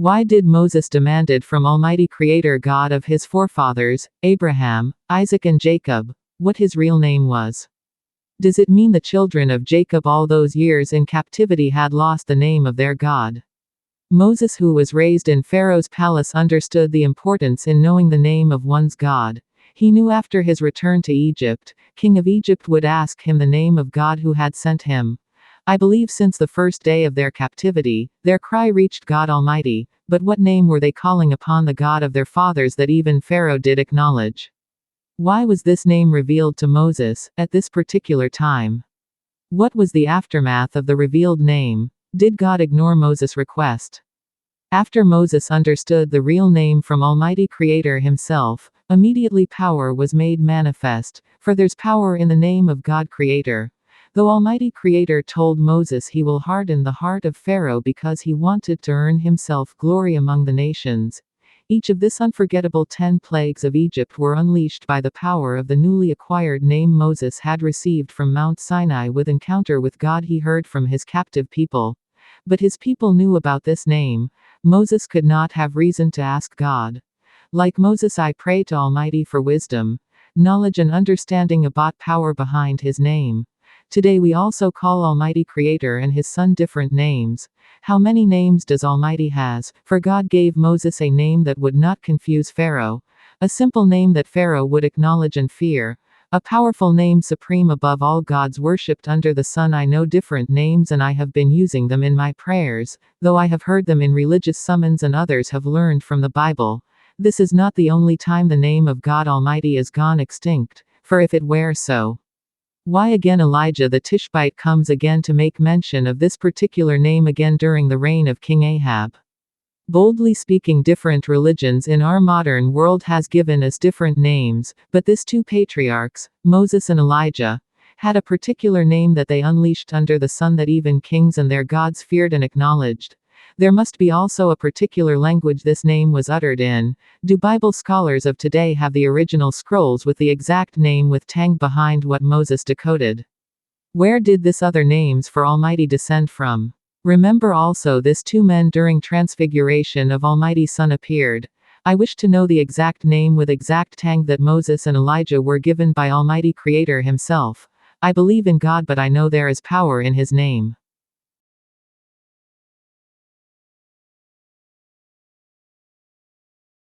Why did Moses demanded from Almighty Creator God of his forefathers, Abraham, Isaac and Jacob, what his real name was? Does it mean the children of Jacob all those years in captivity had lost the name of their God? Moses, who was raised in Pharaoh's palace, understood the importance in knowing the name of one's God. He knew after his return to Egypt, King of Egypt would ask him the name of God who had sent him. I believe since the first day of their captivity, their cry reached God Almighty, but what name were they calling upon the God of their fathers that even Pharaoh did acknowledge? Why was this name revealed to Moses, at this particular time? What was the aftermath of the revealed name? Did God ignore Moses' request? After Moses understood the real name from Almighty Creator himself, immediately power was made manifest, for there's power in the name of God Creator. Though Almighty Creator told Moses he will harden the heart of Pharaoh because he wanted to earn himself glory among the nations, each of this unforgettable 10 plagues of Egypt were unleashed by the power of the newly acquired name Moses had received from Mount Sinai. With encounter with God he heard from his captive people. But his people knew about this name. Moses could not have reason to ask God. Like Moses, I pray to Almighty for wisdom, knowledge and understanding about power behind his name. Today we also call Almighty Creator and his Son different names. How many names does Almighty has? For God gave Moses a name that would not confuse Pharaoh. A simple name that Pharaoh would acknowledge and fear. A powerful name supreme above all gods worshipped under the sun. I know different names and I have been using them in my prayers, though I have heard them in religious summons and others have learned from the Bible. This is not the only time the name of God Almighty is gone extinct, for if it were so, why again Elijah the Tishbite comes again to make mention of this particular name again during the reign of King Ahab? Boldly speaking, different religions in our modern world has given us different names, but this two patriarchs, Moses and Elijah, had a particular name that they unleashed under the sun that even kings and their gods feared and acknowledged. There must be also a particular language this name was uttered in. Do Bible scholars of today have the original scrolls with the exact name with tang behind what Moses decoded? Where did this other names for Almighty descend from? Remember also this two men during transfiguration of Almighty Son appeared. I wish to know the exact name with exact tang that Moses and Elijah were given by Almighty Creator himself. I believe in God, but I know there is power in his name.